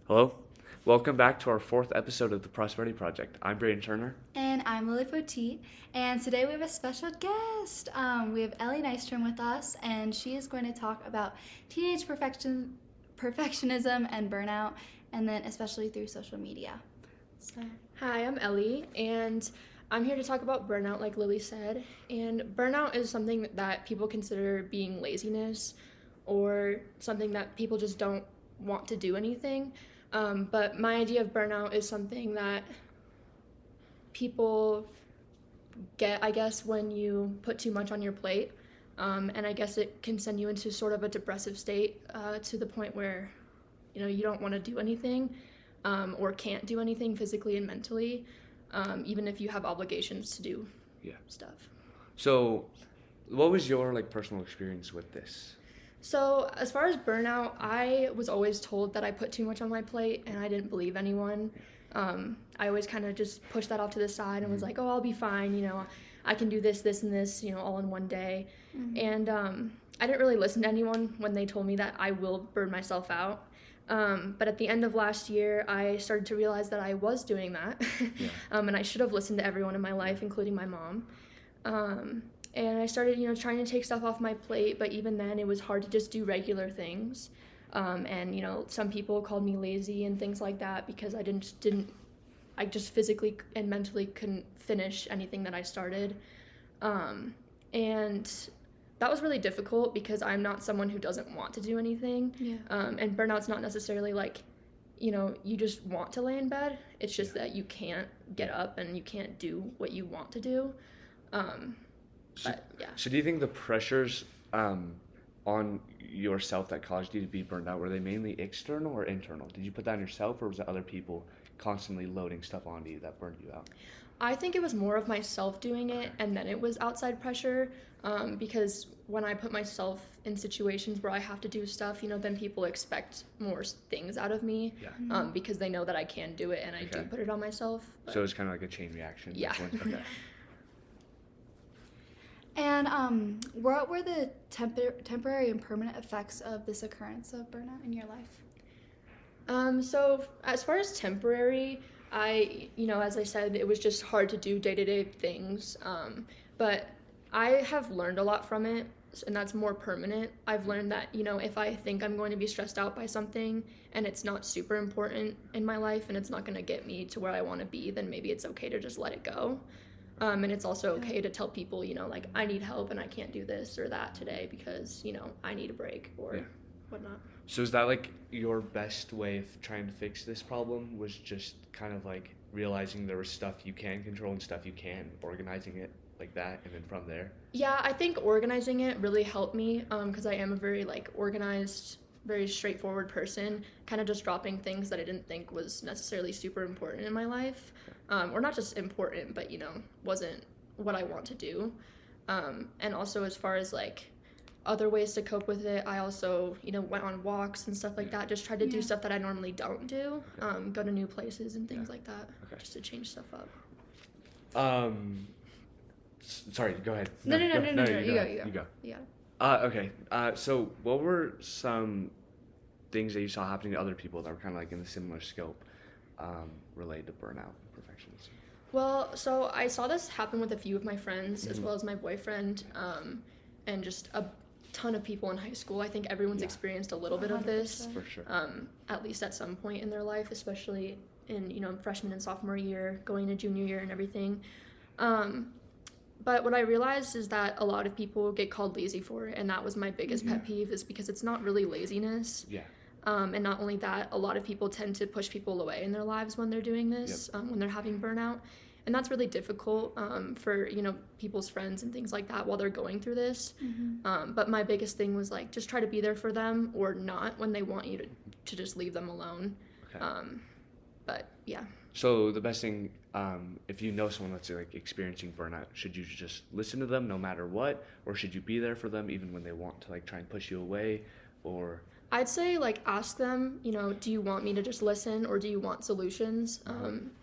Hello, welcome back to our fourth episode of the Prosperity Project. I'm Braden Turner. And I'm Lily Poteet, and today we have a special guest. We have Ellie Nystrom with us, and she is going to talk about teenage perfectionism and burnout, and then especially through social media. So, Hi, I'm Ellie, and I'm here to talk about burnout, like Lily said. And burnout is something that people consider being laziness or something that people just don't want to do anything. But my idea of burnout is something that people get, I guess, when you put too much on your plate. And I guess it can send you into sort of a depressive state to the point where, you don't want to do anything or can't do anything physically and mentally, even if you have obligations to do stuff. So, what was your personal experience with this? So as far as burnout, I was always told that I put too much on my plate, and I didn't believe anyone. I always kind of just pushed that off to the side and was like, oh, I'll be fine, I can do this, this, and this, all in one day. Mm-hmm. And I didn't really listen to anyone when they told me that I will burn myself out. But at the end of last year, I started to realize that I was doing that. And I should have listened to everyone in my life, including my mom. And I started, trying to take stuff off my plate, but even then it was hard to just do regular things. And some people called me lazy and things like that because I just physically and mentally couldn't finish anything that I started. And that was really difficult because I'm not someone who doesn't want to do anything. Yeah. And burnout's not necessarily you just want to lay in bed. It's just that you can't get up and you can't do what you want to do. So do you think the pressures on yourself that caused you to be burned out, were they mainly external or internal? Did you put that on yourself, or was it other people constantly loading stuff onto you that burned you out? I think it was more of myself doing it, and then it was outside pressure, because when I put myself in situations where I have to do stuff, then people expect more things out of me, because they know that I can do it, and I do put it on myself. But... So it's kind of like a chain reaction. Yeah. Okay. And what were the temporary and permanent effects of this occurrence of burnout in your life? So as far as temporary, as I said, it was just hard to do day-to-day things. But I have learned a lot from it, and that's more permanent. I've learned that, if I think I'm going to be stressed out by something and it's not super important in my life and it's not going to get me to where I want to be, then maybe it's okay to just let it go. And it's also okay to tell people, I need help and I can't do this or that today because, I need a break or whatnot. So is that your best way of trying to fix this problem, was just kind of realizing there was stuff you can control and stuff you can't, organizing it like that, and then from there? Yeah, I think organizing it really helped me because I am a very organized, very straightforward person, kind of just dropping things that I didn't think was necessarily super important in my life, or not just important, but wasn't what I want to do. And also as far as other ways to cope with it, I also went on walks and stuff like that, just tried to do stuff that I normally don't do, go to new places and things like that, just to change stuff up. Sorry, go ahead. No, you go. Okay. So what were some things that you saw happening to other people that were kind of in the similar scope, related to burnout and perfectionism? Well, so I saw this happen with a few of my friends, as well as my boyfriend, and just a ton of people in high school. I think everyone's experienced a little bit of this, for sure. At least at some point in their life, especially in freshman and sophomore year, going to junior year and everything. But what I realized is that a lot of people get called lazy for it, and that was my biggest pet peeve, is because it's not really laziness. Yeah. And not only that, a lot of people tend to push people away in their lives when they're doing this, when they're having burnout. And that's really difficult for, people's friends and things like that while they're going through this. But my biggest thing was just try to be there for them, or not when they want you to just leave them alone. Okay. But yeah. So the best thing, if you know someone that's experiencing burnout, should you just listen to them no matter what, or should you be there for them even when they want to try and push you away, or? I'd say ask them, do you want me to just listen, or do you want solutions?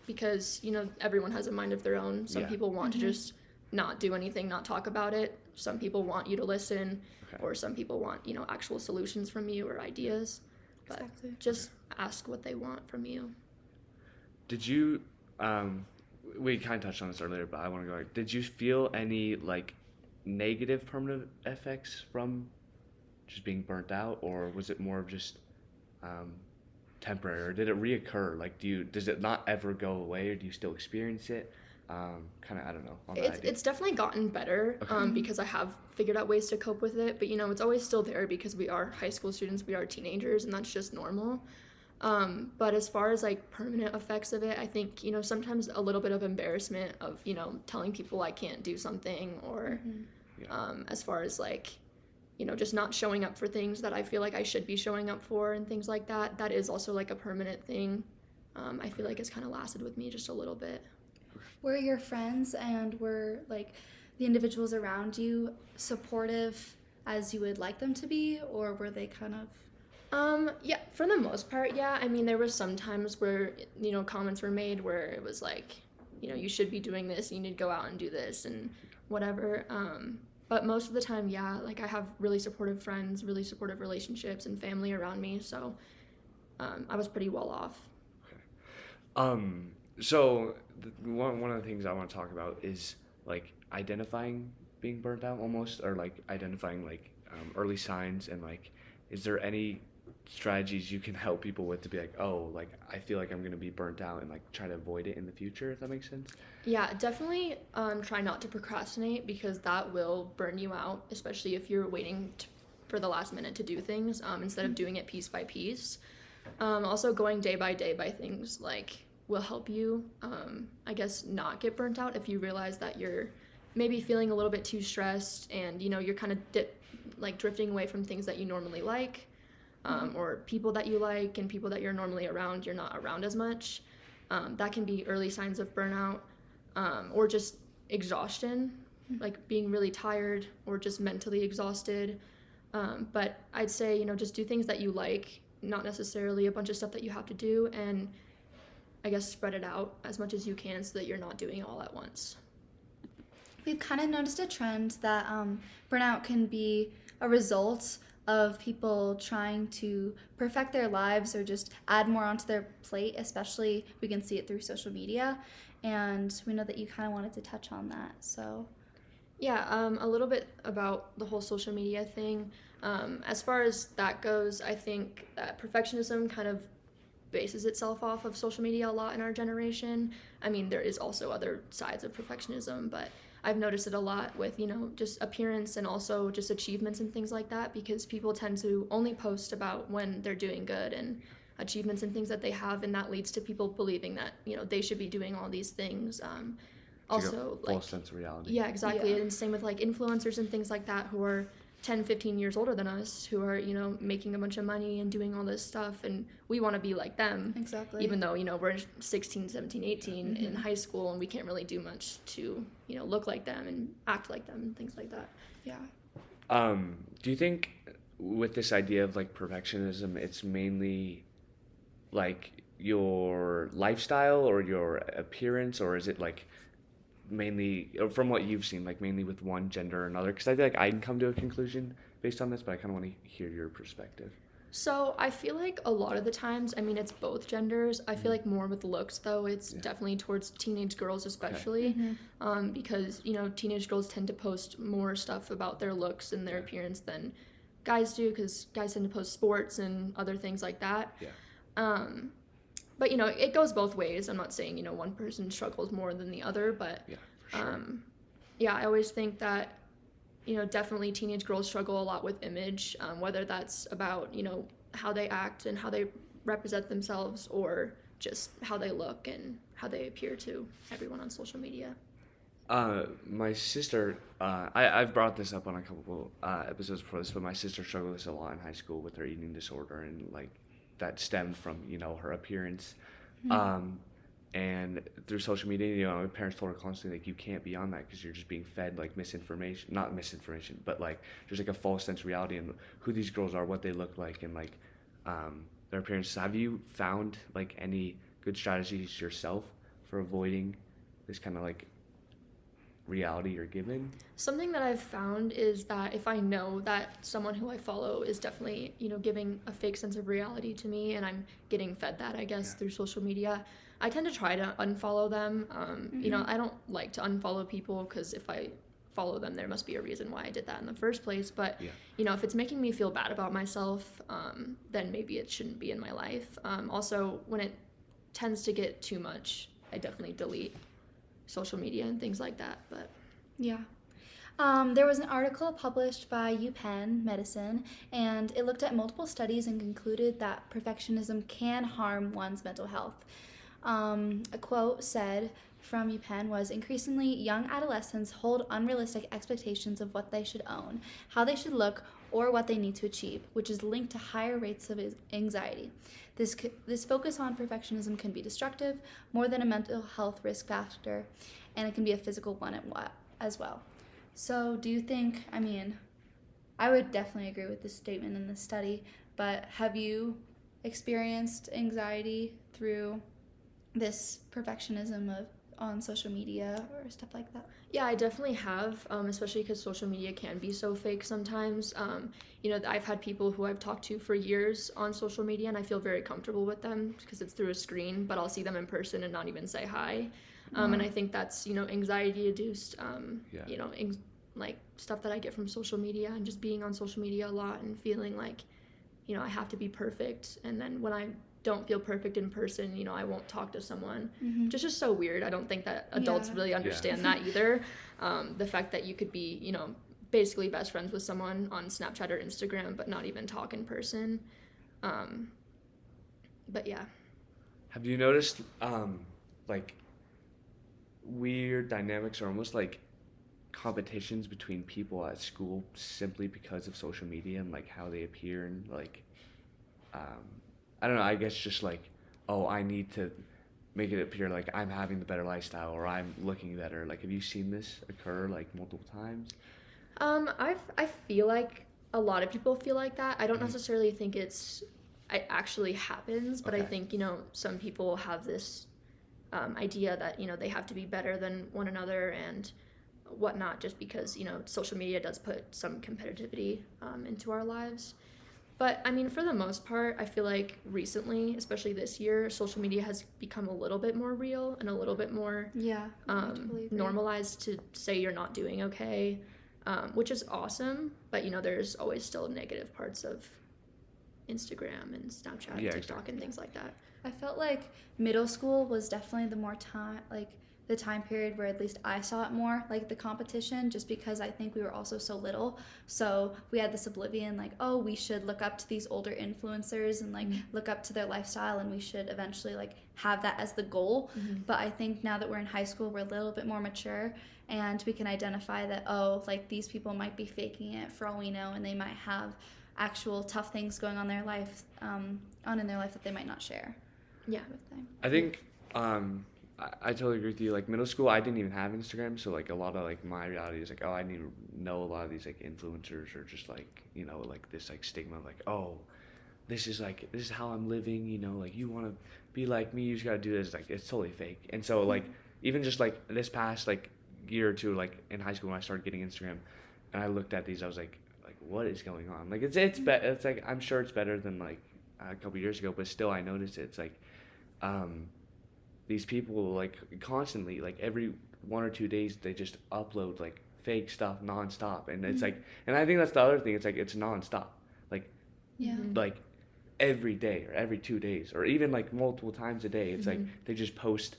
Because everyone has a mind of their own. Some people want to just not do anything, not talk about it. Some people want you to listen, or some people want actual solutions from you or ideas. But Exactly. just ask what they want from you. Did you, we kind of touched on this earlier, but I want to go back. Did you feel any like negative permanent effects from just being burnt out, or was it more of just um, temporary, or did it reoccur? Like, does it not ever go away, or do you still experience it? Kind of, I don't know. On that idea. It's definitely gotten better because I have figured out ways to cope with it. But it's always still there because we are high school students, we are teenagers, and that's just normal. But as far as like permanent effects of it, I think sometimes a little bit of embarrassment of telling people I can't do something, or as far as like just not showing up for things that I feel like I should be showing up for and things like that. That is also like a permanent thing. I feel like it's kind of lasted with me just a little bit. Were your friends and were like the individuals around you supportive as you would like them to be, or were they kind of? Yeah, for the most part, yeah. I mean, there were some times where comments were made where it was like, you should be doing this, you need to go out and do this and whatever. But most of the time, yeah, like I have really supportive friends, really supportive relationships and family around me, so I was pretty well off. So one of the things I want to talk about is like identifying being burnt out almost, or like identifying like early signs, and like is there any strategies you can help people with to be like, oh, like I feel like I'm gonna be burnt out, and like try to avoid it in the future, if that makes sense? Yeah, definitely try not to procrastinate, because that will burn you out, especially if you're waiting for the last minute to do things instead of doing it piece by piece. Also, going day by things like will help you, I guess, not get burnt out if you realize that you're maybe feeling a little bit too stressed and you're kind of drifting away from things that you normally like, or people that you like and people that you're normally around, you're not around as much. That can be early signs of burnout, or just exhaustion, like being really tired or just mentally exhausted. But I'd say, just do things that you like, not necessarily a bunch of stuff that you have to do, and I guess spread it out as much as you can so that you're not doing it all at once. We've kind of noticed a trend that burnout can be a result of people trying to perfect their lives or just add more onto their plate, especially we can see it through social media. And we know that you kind of wanted to touch on that, so. Yeah, a little bit about the whole social media thing. As far as that goes, I think that perfectionism kind of bases itself off of social media a lot in our generation. I mean, there is also other sides of perfectionism, but I've noticed it a lot with, just appearance and also just achievements and things like that, because people tend to only post about when they're doing good and achievements and things that they have, and that leads to people believing that, they should be doing all these things. Also, like a false sense of reality. Yeah, exactly. Yeah. And same with like influencers and things like that who are 10, 15 years older than us, who are, making a bunch of money and doing all this stuff, and we want to be like them. Exactly. Even though, we're 16, 17, 18 in high school, and we can't really do much to, look like them and act like them and things like that. Yeah. Do you think with this idea of like perfectionism, it's mainly like your lifestyle or your appearance, or is it like mainly, from what you've seen, like mainly with one gender or another? Because I feel like I can come to a conclusion based on this, but I kind of want to hear your perspective. So I feel like a lot of the times, I mean, it's both genders. I feel like more with looks, though, it's definitely towards teenage girls especially, because, teenage girls tend to post more stuff about their looks and their appearance than guys do, because guys tend to post sports and other things like that. But, it goes both ways. I'm not saying, one person struggles more than the other, but I always think that, definitely teenage girls struggle a lot with image, whether that's about, how they act and how they represent themselves, or just how they look and how they appear to everyone on social media. My sister, I've brought this up on a couple episodes before this, but my sister struggled with this a lot in high school with her eating disorder, and like that stemmed from, her appearance. And through social media, my parents told her constantly, like, you can't be on that because you're just being fed, like, not misinformation, but, like, there's, like, a false sense of reality and who these girls are, what they look like, and, like, their appearance. Have you found, like, any good strategies yourself for avoiding this kind of, like, reality you're given? Something that I've found is that if I know that someone who I follow is definitely, giving a fake sense of reality to me, and I'm getting fed that, I guess, through social media, I tend to try to unfollow them. I don't like to unfollow people, because if I follow them, there must be a reason why I did that in the first place. But, if it's making me feel bad about myself, then maybe it shouldn't be in my life. Also, when it tends to get too much, I definitely delete social media and things like that. But yeah. There was an article published by UPenn Medicine, and it looked at multiple studies and concluded that perfectionism can harm one's mental health. A quote said from UPenn was, "Increasingly, young adolescents hold unrealistic expectations of what they should own, how they should look, or what they need to achieve, which is linked to higher rates of anxiety. This focus on perfectionism can be destructive, more than a mental health risk factor, and it can be a physical one as well." So do you think, I would definitely agree with this statement in this study, but have you experienced anxiety through this perfectionism on social media or stuff like that? Yeah, I definitely have, especially because social media can be so fake sometimes. I've had people who I've talked to for years on social media, and I feel very comfortable with them because it's through a screen, but I'll see them in person and not even say hi. And I think that's, anxiety-induced, like stuff that I get from social media, and just being on social media a lot and feeling like, I have to be perfect. And then when I don't feel perfect in person, I won't talk to someone. Which is just so weird. I don't think that adults really understand that either. The fact that you could be, basically best friends with someone on Snapchat or Instagram, but not even talk in person. But yeah. Have you noticed like weird dynamics or almost like competitions between people at school simply because of social media and like how they appear, and like I don't know, I guess just like, oh, I need to make it appear like I'm having the better lifestyle or I'm looking better. Like, have you seen this occur like multiple times? I feel like a lot of people feel like that. I don't necessarily think it actually happens, but I think, some people have this idea that, they have to be better than one another and whatnot, just because, social media does put some competitivity into our lives. But, for the most part, I feel like recently, especially this year, social media has become a little bit more real and a little bit more totally normalized to say you're not doing okay, which is awesome. But, there's always still negative parts of Instagram and Snapchat and TikTok and things like that. I felt like middle school was definitely the time period where at least I saw it more, like the competition, just because I think we were also so little. So we had this oblivion, like, oh, we should look up to these older influencers and like look up to their lifestyle, and we should eventually like have that as the goal. But I think now that we're in high school, we're a little bit more mature, and we can identify that, oh, like these people might be faking it for all we know, and they might have actual tough things going on in their life that they might not share. Yeah. With them. I think I totally agree with you. Like middle school, I didn't even have Instagram, so like a lot of like my reality is like, oh, I need to know a lot of these like influencers, or just like, like this like stigma of like, oh, this is how I'm living, like you want to be like me, you just got to do this. Like it's totally fake. And so like even just like this past like year or two, like in high school when I started getting Instagram, and I looked at these, I was like what is going on? Like it's like I'm sure it's better than like a couple years ago, but still I noticed it. It's like these people like constantly, like every 1 or 2 days, they just upload like fake stuff nonstop, and it's like, and I think that's the other thing. It's like it's nonstop, like like every day or every 2 days or even like multiple times a day. It's like they just post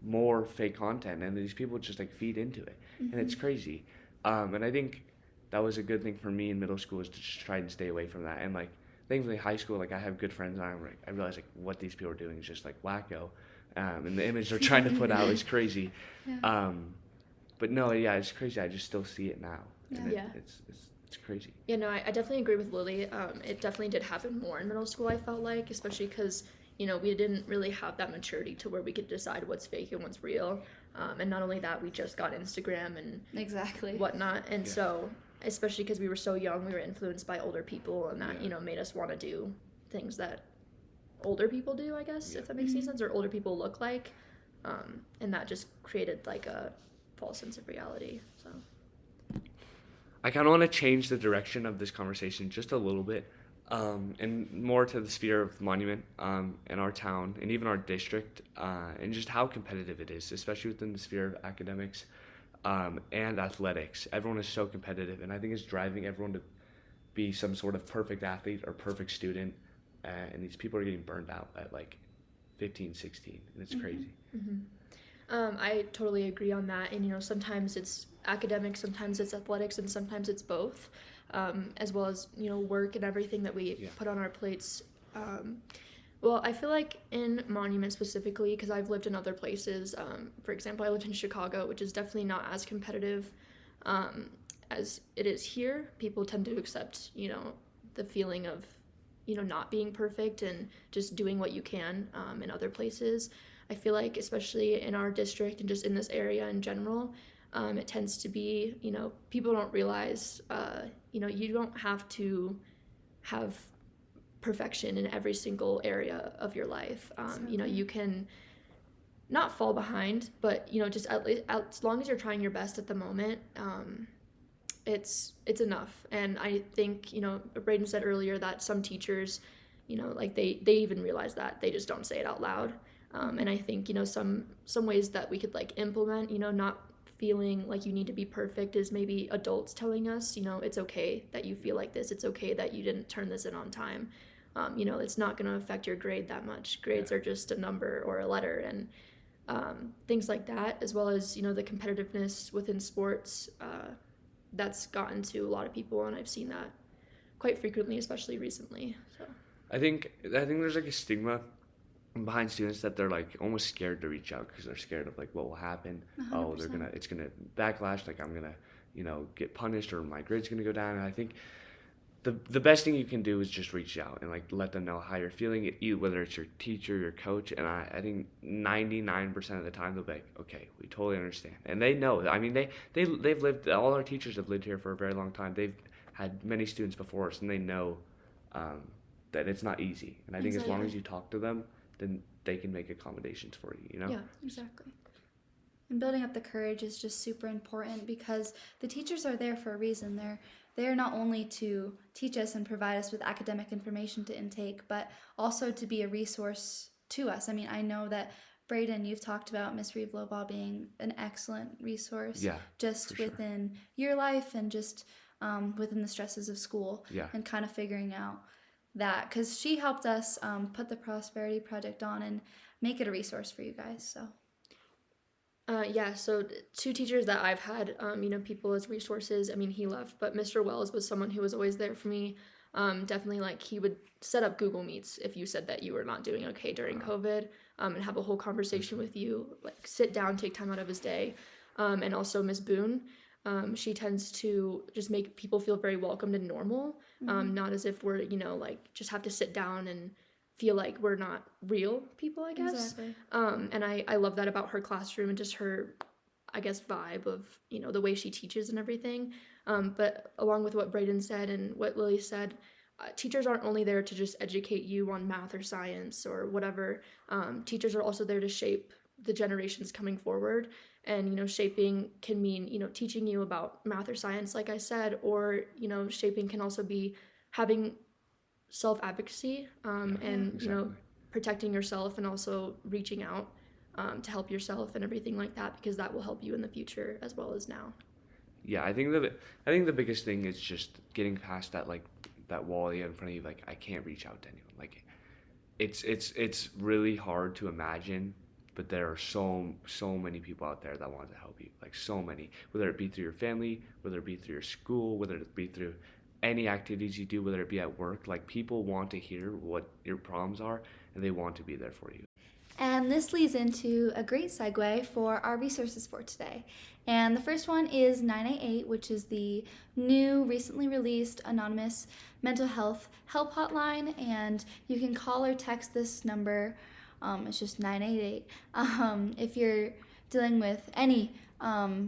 more fake content, and these people just like feed into it, and it's crazy. And I think that was a good thing for me in middle school, is to just try and stay away from that. And like thankfully high school, like I have good friends, and I realize like what these people are doing is just like wacko. And the image they're trying to put out is crazy. But no, it's crazy. I just still see it now. And it's crazy. Yeah, no, I definitely agree with Lily. It definitely did happen more in middle school, I felt like, especially because, we didn't really have that maturity to where we could decide what's fake and what's real. And not only that, we just got Instagram and whatnot. And so, especially because we were so young, we were influenced by older people, and that, made us want to do things that older people do, I guess, if that makes any sense, or older people look like, and that just created like a false sense of reality. So I kind of want to change the direction of this conversation just a little bit, and more to the sphere of Monument, in our town and even our district, and just how competitive it is, especially within the sphere of academics, and athletics. Everyone is so competitive, and I think it's driving everyone to be some sort of perfect athlete or perfect student, and these people are getting burned out at like 15, 16, and it's crazy. I totally agree on that. And, sometimes it's academics, sometimes it's athletics, and sometimes it's both, as well as, work and everything that we put on our plates. Well, I feel like in Monument specifically, because I've lived in other places, for example, I lived in Chicago, which is definitely not as competitive as it is here. People tend to accept, the feeling of, not being perfect and just doing what you can in other places. I feel like, especially in our district and just in this area in general, it tends to be, people don't realize, you don't have to have perfection in every single area of your life. You can not fall behind, but, just as long as you're trying your best at the moment, it's enough. And I think, Braden said earlier that some teachers, they even realize that, they just don't say it out loud. And I think, some ways that we could implement, not feeling like you need to be perfect is maybe adults telling us, it's okay that you feel like this. It's okay that you didn't turn this in on time. It's not going to affect your grade that much. Grades are just a number or a letter, and things like that, as well as, the competitiveness within sports, that's gotten to a lot of people, and I've seen that quite frequently, especially recently. So I think there's like a stigma behind students that they're almost scared to reach out because they're scared of what will happen. 100%. Oh, it's gonna backlash, I'm gonna get punished, or my grade's gonna go down. And I think the best thing you can do is just reach out and let them know how you're feeling, whether it's your teacher, your coach. And I think 99% of the time they'll be like, okay, we totally understand, and they know. I mean, they've lived, all our teachers have lived here for a very long time. They've had many students before us, and they know that it's not easy. And I think as long as you talk to them, then they can make accommodations for you, Yeah, exactly. And building up the courage is just super important, because the teachers are there for a reason. They're not only to teach us and provide us with academic information to intake, but also to be a resource to us. I mean, I know that, Braden, you've talked about Miss Reeve Lobaugh being an excellent resource, just within your life and just within the stresses of school, and kind of figuring out that, because she helped us put the Prosperity Project on and make it a resource for you guys. So so two teachers that I've had, people as resources. I mean, he left, but Mr. Wells was someone who was always there for me. Definitely, he would set up Google Meets if you said that you were not doing okay during COVID, and have a whole conversation with you, sit down, take time out of his day. And also Miss Boone, she tends to just make people feel very welcomed and normal, not as if we're, just have to sit down and feel like we're not real people, I guess. Exactly. And I love that about her classroom and just her, I guess, vibe of, the way she teaches and everything. But along with what Braden said and what Lily said, teachers aren't only there to just educate you on math or science or whatever. Teachers are also there to shape the generations coming forward. And, shaping can mean, teaching you about math or science, like I said, or, shaping can also be having self-advocacy, and exactly. Protecting yourself, and also reaching out to help yourself and everything like that, because that will help you in the future as well as now. I think the biggest thing is just getting past that that wall you have in front of you. I can't reach out to anyone. It's really hard to imagine, but there are so many people out there that want to help you. So many, whether it be through your family, whether it be through your school, whether it be through any activities you do, whether it be at work. People want to hear what your problems are, and they want to be there for you. And this leads into a great segue for our resources for today. And the first one is 988, which is the new, recently released anonymous mental health help hotline. And you can call or text this number. It's just 988. If you're dealing with any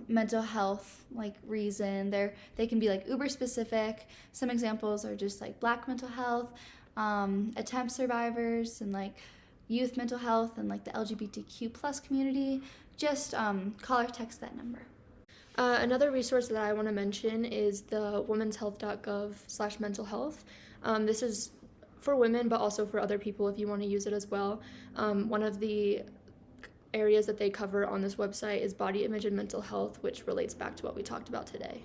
mental health reason, they can be uber specific. Some examples are just Black mental health, attempt survivors, and youth mental health, and the LGBTQ plus community. Just call or text that number. Another resource that I want to mention is the womenshealth.gov/mental health. This is for women, but also for other people if you want to use it as well. One of the areas that they cover on this website is body image and mental health, which relates back to what we talked about today.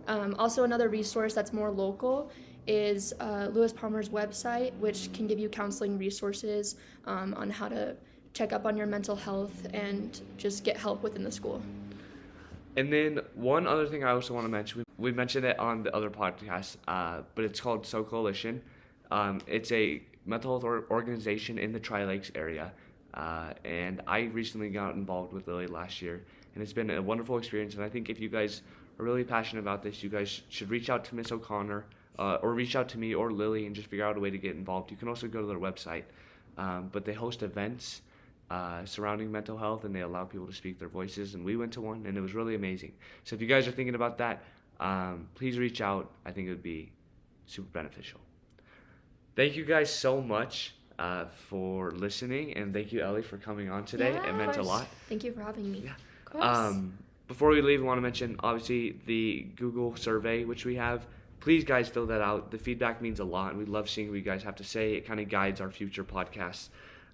Also, another resource that's more local is Lewis Palmer's website, which can give you counseling resources on how to check up on your mental health and just get help within the school. And then one other thing I also want to mention, we mentioned it on the other podcast, but it's called So Coalition. It's a mental health organization in the Tri-Lakes area, and I recently got involved with Lily last year, and it's been a wonderful experience. And I think if you guys are really passionate about this, you guys should reach out to Miss O'Connor or reach out to me or Lily and just figure out a way to get involved. You can also go to their website, but they host events surrounding mental health, and they allow people to speak their voices, and we went to one, and it was really amazing. So if you guys are thinking about that, please reach out. I think it would be super beneficial. Thank you guys so much for listening, and thank you, Ellie, for coming on today. Yeah, it meant a lot. Thank you for having me. Yeah. Of course. Before we leave, I want to mention, obviously, the Google survey, which we have. Please, guys, fill that out. The feedback means a lot, and we love seeing what you guys have to say. It kind of guides our future podcasts.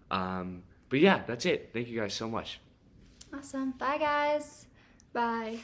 But yeah, that's it. Thank you guys so much. Awesome. Bye, guys. Bye.